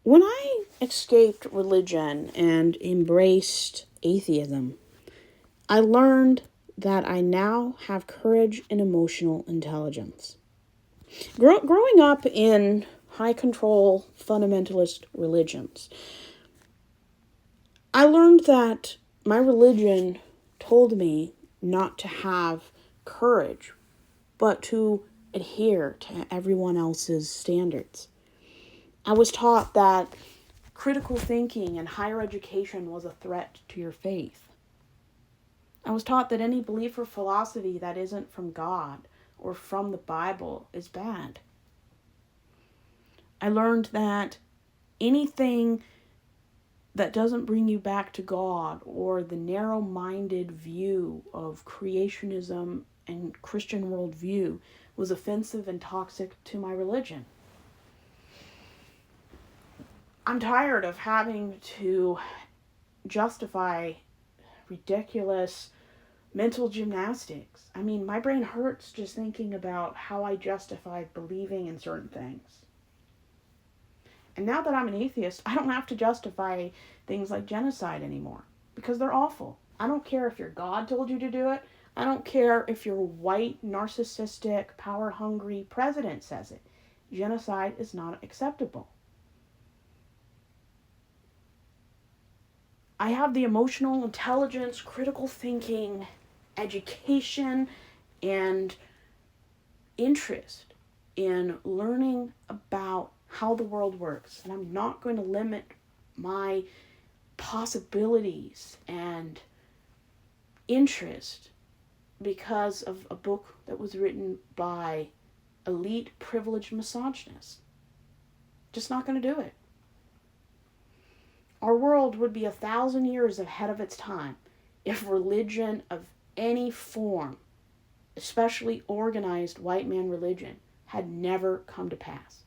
When I escaped religion and embraced atheism, I learned that I now have courage and emotional intelligence. Growing up in high control fundamentalist religions, I learned that my religion told me not to have courage, but to adhere to everyone else's standards. I was taught that critical thinking and higher education was a threat to your faith. I was taught that any belief or philosophy that isn't from God or from the Bible is bad. I learned that anything that doesn't bring you back to God or the narrow-minded view of creationism and Christian worldview was offensive and toxic to my religion. I'm tired of having to justify ridiculous mental gymnastics. I mean, my brain hurts just thinking about how I justified believing in certain things. And now that I'm an atheist, I don't have to justify things like genocide anymore because they're awful. I don't care if your God told you to do it. I don't care if your white, narcissistic, power-hungry president says it. Genocide is not acceptable. I have the emotional intelligence, critical thinking, education, and interest in learning about how the world works. And I'm not going to limit my possibilities and interest because of a book that was written by elite, privileged misogynists. Just not going to do it. Our world would be 1,000 years ahead of its time if religion of any form, especially organized white man religion, had never come to pass.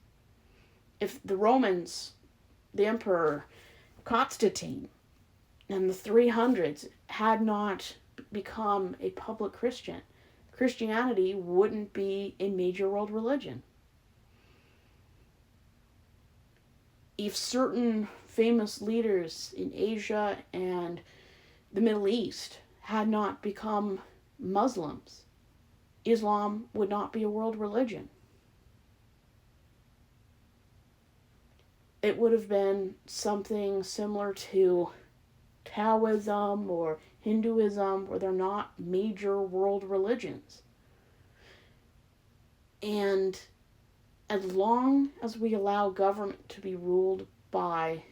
If the Romans, the Emperor Constantine, and the 300s had not become a public Christian, Christianity wouldn't be a major world religion. If certain famous leaders in Asia and the Middle East had not become Muslims, Islam would not be a world religion. It would have been something similar to Taoism or Hinduism, where they're not major world religions. And as long as we allow government to be ruled by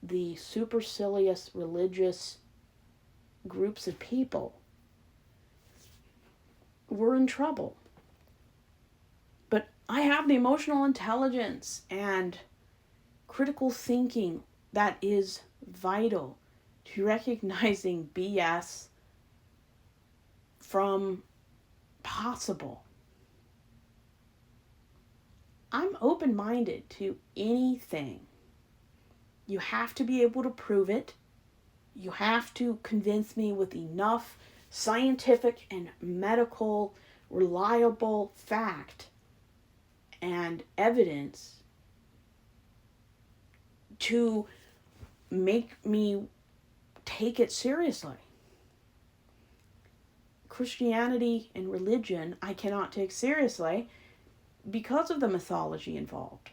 the supercilious religious groups of people, we're in trouble. But I have the emotional intelligence and critical thinking that is vital to recognizing BS from possible. I'm open-minded to anything. You have to be able to prove it. You have to convince me with enough scientific and medical reliable fact and evidence to make me take it seriously. Christianity and religion I cannot take seriously because of the mythology involved.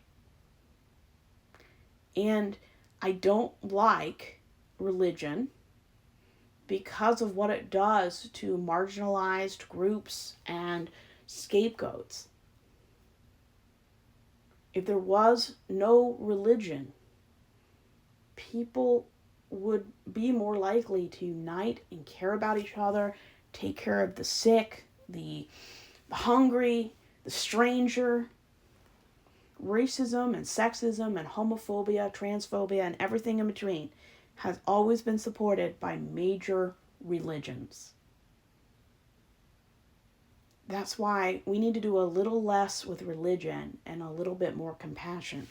And I don't like religion because of what it does to marginalized groups and scapegoats. If there was no religion, people would be more likely to unite and care about each other, take care of the sick, the hungry, the stranger. Racism and sexism and homophobia, transphobia, and everything in between has always been supported by major religions. That's why we need to do a little less with religion and a little bit more compassion.